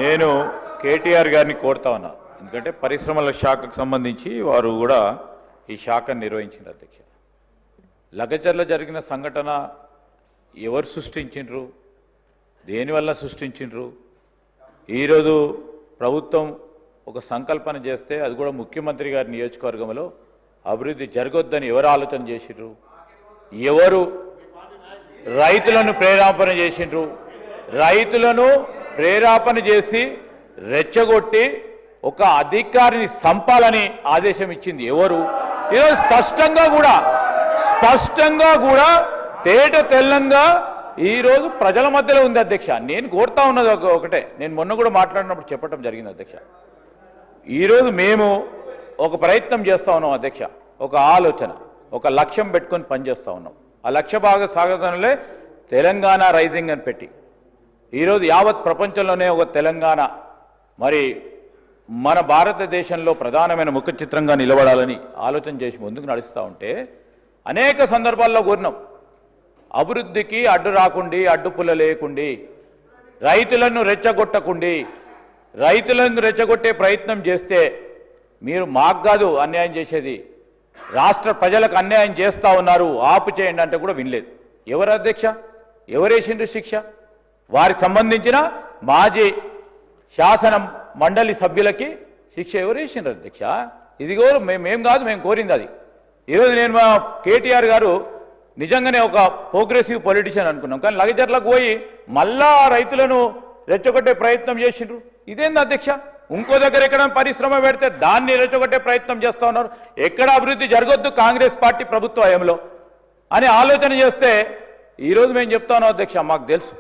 నేను కేటీఆర్ గారిని కోరుతా ఉన్నా, ఎందుకంటే పరిశ్రమల శాఖకు సంబంధించి వారు కూడా ఈ శాఖను నిర్వహించారు అధ్యక్ష. లగచర్ల జరిగిన సంఘటన ఎవరు సృష్టించిండ్రు, దేనివల్ల సృష్టించిండ్రు? ఈరోజు ప్రభుత్వం ఒక సంకల్పన చేస్తే అది కూడా ముఖ్యమంత్రి గారి నియోజకవర్గంలో అభివృద్ధి జరగొద్దని ఎవరు ఆలోచన చేసిండ్రు? ఎవరు రైతులను ప్రేరేపణ చేసిండ్రు? రైతులను ప్రేరేపణ చేసి రెచ్చగొట్టి ఒక అధికారిని సంపాలని ఆదేశం ఇచ్చింది ఎవరు? ఈరోజు స్పష్టంగా కూడా తేట తెల్లంగా ఈరోజు ప్రజల మధ్యలో ఉంది అధ్యక్ష. నేను కోరుతా ఉన్నది ఒకటే, నేను మొన్న కూడా మాట్లాడినప్పుడు చెప్పడం జరిగింది అధ్యక్ష. ఈరోజు మేము ఒక ప్రయత్నం చేస్తూ ఉన్నాం అధ్యక్ష, ఒక ఆలోచన, ఒక లక్ష్యం పెట్టుకొని పనిచేస్తూ ఉన్నాం. ఆ లక్ష్య భాగ సాగతంలో తెలంగాణ రైజింగ్ అని పెట్టి ఈరోజు యావత్ ప్రపంచంలోనే ఒక తెలంగాణ మరి మన భారతదేశంలో ప్రధానమైన ముఖ చిత్రంగా నిలబడాలని ఆలోచన చేసి ముందుకు నడుస్తూ ఉంటే అనేక సందర్భాల్లో కోరినాం, అభివృద్ధికి అడ్డు రాకుండి, అడ్డుపుల్ల లేకుండి, రైతులను రెచ్చగొట్టకుండి, రైతులను రెచ్చగొట్టే ప్రయత్నం చేస్తే మీరు మాకు కాదు అన్యాయం చేసేది, రాష్ట్ర ప్రజలకు అన్యాయం చేస్తూ ఉన్నారు, ఆపు చేయండి అంటే కూడా వినలేదు. ఎవరు అధ్యక్ష? ఎవరేసిండ్రు శిక్ష? వారికి సంబంధించిన మాజీ శాసన మండలి సభ్యులకి శిక్ష ఎవరేసిండ్రు అధ్యక్ష? ఇదిగో మేము కాదు, మేము కోరింది అది. ఈరోజు నేను మా కేటీఆర్ గారు నిజంగానే ఒక ప్రోగ్రెసివ్ పొలిటీషియన్ అనుకున్నాం, కానీ లగచర్లకు పోయి మళ్ళా రైతులను రెచ్చగొట్టే ప్రయత్నం చేసిండ్రు. ఇదేంది అధ్యక్ష? ఇంకో దగ్గర ఎక్కడ పరిశ్రమ పెడితే దాన్ని రెచ్చగొట్టే ప్రయత్నం చేస్తూ ఉన్నారు. ఎక్కడ అభివృద్ధి జరగొద్దు కాంగ్రెస్ పార్టీ ప్రభుత్వ హయాంలో అని ఆలోచన చేస్తే ఈరోజు మేము చెప్తా ఉన్నాం అధ్యక్ష, మాకు తెలుసు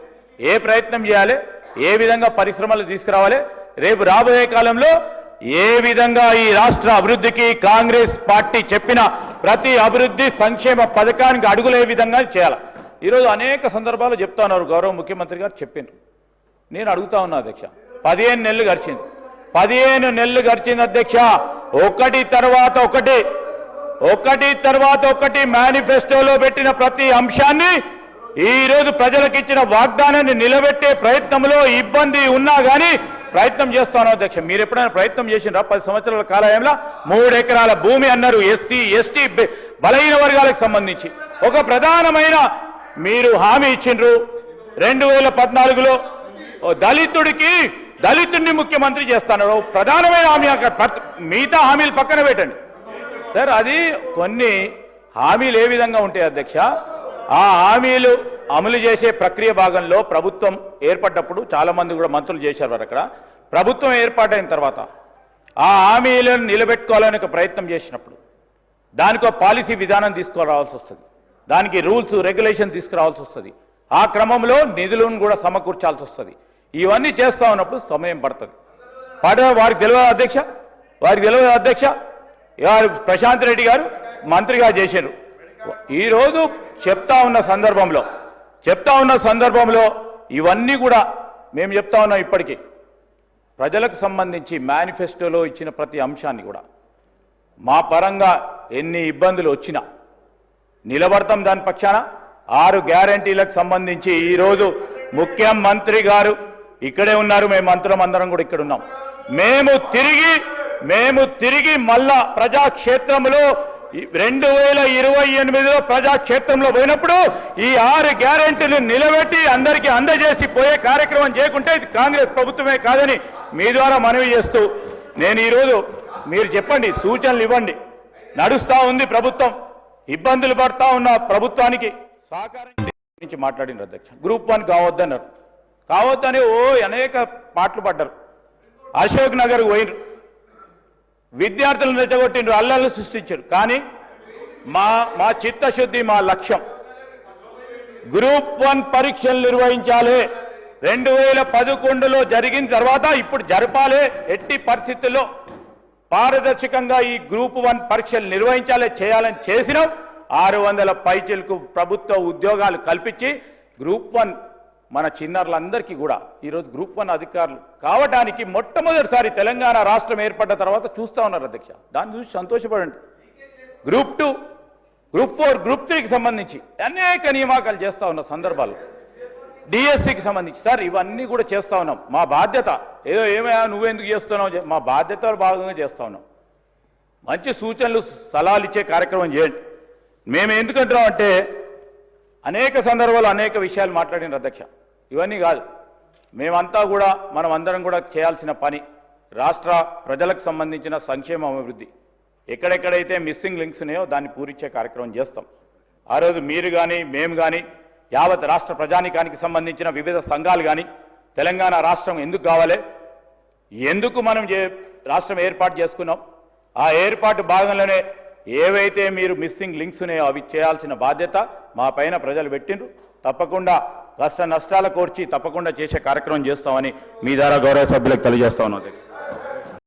ఏ ప్రయత్నం చేయాలి, ఏ విధంగా పరిశ్రమలు తీసుకురావాలి, రేపు రాబోయే కాలంలో ఏ విధంగా ఈ రాష్ట్ర అభివృద్ధికి కాంగ్రెస్ పార్టీ చెప్పిన ప్రతి అభివృద్ధి సంక్షేమ పథకానికి అడుగులే విధంగా చేయాలి. ఈరోజు అనేక సందర్భాలు చెప్తా ఉన్నారు, గౌరవ ముఖ్యమంత్రి గారు చెప్పిండ్రు. నేను అడుగుతా ఉన్నా అధ్యక్ష, 15 నెలలు గడిచింది, 15 నెలలు గడిచింది అధ్యక్ష. ఒకటి తర్వాత ఒకటి మేనిఫెస్టోలో పెట్టిన ప్రతి అంశాన్ని ఈరోజు ప్రజలకు ఇచ్చిన వాగ్దానాన్ని నిలబెట్టే ప్రయత్నంలో ఇబ్బంది ఉన్నా కానీ ప్రయత్నం చేస్తాను అధ్యక్ష. మీరు ఎప్పుడైనా ప్రయత్నం చేసినారా? 10 సంవత్సరాల కాలంలో 3 ఎకరాల భూమి అన్నారు ఎస్సీ ఎస్టీ బలహీన వర్గాలకు సంబంధించి ఒక ప్రధానమైన మీరు హామీ ఇచ్చిండ్రు. 2014లో దళితుడిని ముఖ్యమంత్రి చేస్తాను ప్రధానమైన హామీ. మిగతా హామీలు పక్కన పెట్టండి సార్. అది కొన్ని హామీలు ఏ విధంగా ఉంటాయి అధ్యక్ష? ఆ హామీలు అమలు చేసే ప్రక్రియ భాగంలో ప్రభుత్వం ఏర్పడ్డప్పుడు చాలా మంది కూడా మంత్రులు చేశారు వారు. అక్కడ ప్రభుత్వం ఏర్పాటైన తర్వాత ఆ హామీలను నిలబెట్టుకోవాలని ఒక ప్రయత్నం చేసినప్పుడు దానికి పాలసీ విధానం తీసుకురావాల్సి వస్తుంది, దానికి రూల్స్ రెగ్యులేషన్ తీసుకురావాల్సి వస్తుంది, ఆ క్రమంలో నిధులను కూడా సమకూర్చాల్సి వస్తుంది. ఇవన్నీ చేస్తూ ఉన్నప్పుడు సమయం పడుతుంది. వారికి తెలియదు అధ్యక్ష, ప్రశాంత్ రెడ్డి గారు మంత్రిగా చేశారు. ఈరోజు చెప్తా ఉన్న సందర్భంలో ఇవన్నీ కూడా మేము చెప్తా ఉన్నాం. ఇప్పటికీ ప్రజలకు సంబంధించి మేనిఫెస్టోలో ఇచ్చిన ప్రతి అంశాన్ని కూడా మా పరంగా ఎన్ని ఇబ్బందులు వచ్చినా నిలబడతాం దాని పక్షాన. 6 గ్యారంటీలకు సంబంధించి ఈరోజు ముఖ్యమంత్రి గారు ఇక్కడే ఉన్నారు, మేము మంత్రులం అందరం కూడా ఇక్కడ ఉన్నాం. మేము తిరిగి మళ్ళా ప్రజాక్షేత్రంలో 2028లో ప్రజాక్షేత్రంలో పోయినప్పుడు ఈ 6 గ్యారెంటీలు నిలబెట్టి అందరికీ అందజేసి పోయే కార్యక్రమం చేయకుంటే ఇది కాంగ్రెస్ ప్రభుత్వమే కాదని మీ ద్వారా మనవి చేస్తూ నేను ఈరోజు మీరు చెప్పండి, సూచనలు ఇవ్వండి. నడుస్తూ ఉంది ప్రభుత్వం, ఇబ్బందులు పడతా ఉన్న ప్రభుత్వానికి సహకారం నుంచి మాట్లాడిన అధ్యక్ష. గ్రూప్ 1 కావద్దన్నారు, కావద్దని అనేక పాటలు పడ్డారు. అశోక్ నగర్ పోయినరు, విద్యార్థులను రెచ్చగొట్టిండ్రు, అల్లర్లు సృష్టించారు. కానీ మా చిత్తశుద్ధి, మా లక్ష్యం గ్రూప్ 1 పరీక్షలు నిర్వహించాలి. 2011లో జరిగిన తర్వాత ఇప్పుడు జరపాలి. ఎట్టి పరిస్థితుల్లో పారదర్శకంగా ఈ గ్రూప్ 1 పరీక్షలు నిర్వహించాలి, చేయాలని చేసినాం. 600 పైచీలకు ప్రభుత్వ ఉద్యోగాలు కల్పించి గ్రూప్ 1 మన చిన్నారులందరికీ కూడా ఈరోజు గ్రూప్ 1 అధికారులు కావడానికి మొట్టమొదటిసారి తెలంగాణ రాష్ట్రం ఏర్పడ్డ తర్వాత చూస్తూ ఉన్నారు అధ్యక్ష. దాన్ని చూసి సంతోషపడండి. గ్రూప్ 2, గ్రూప్ 4, గ్రూప్ 3కి సంబంధించి అనేక నియామకాలు చేస్తూ ఉన్న సందర్భాలు డిఎస్సికి సంబంధించి సార్ ఇవన్నీ కూడా చేస్తా ఉన్నాం. మా బాధ్యత. ఏదో ఏమయ్యా నువ్వెందుకు చేస్తున్నావు, మా బాధ్యతలో భాగంగా చేస్తా ఉన్నాం. మంచి సూచనలు సలహాలు ఇచ్చే కార్యక్రమం చేయండి. మేము ఎందుకంటున్నాం అంటే అనేక సందర్భాలు అనేక విషయాలు మాట్లాడిన అధ్యక్ష. ఇవన్నీ కాదు, మేమంతా కూడా మనం అందరం కూడా చేయాల్సిన పని రాష్ట్ర ప్రజలకు సంబంధించిన సంక్షేమ అభివృద్ధి. ఎక్కడెక్కడైతే మిస్సింగ్ లింక్స్ ఉన్నాయో దాన్ని పూరించే కార్యక్రమం చేస్తాం. ఆ రోజు మీరు కానీ మేము కానీ యావత్ రాష్ట్ర ప్రజానికానికి సంబంధించిన వివిధ సంఘాలు కానీ తెలంగాణ రాష్ట్రం ఎందుకు కావాలి, ఎందుకు మనం రాష్ట్రం ఏర్పాటు చేసుకున్నాం, ఆ ఏర్పాటు భాగంలోనే ఏవైతే మీరు మిస్సింగ్ లింక్స్ ఉన్నాయో అవి చేయాల్సిన బాధ్యత మా పైన ప్రజలు పెట్టిండ్రు. తప్పకుండా కష్ట నష్టాల కోర్చి తప్పకుండా చేసే కార్యక్రమం చేస్తామని మీ ద్వారా గౌరవ సభ్యులకు తెలియజేస్తా ఉన్నాం.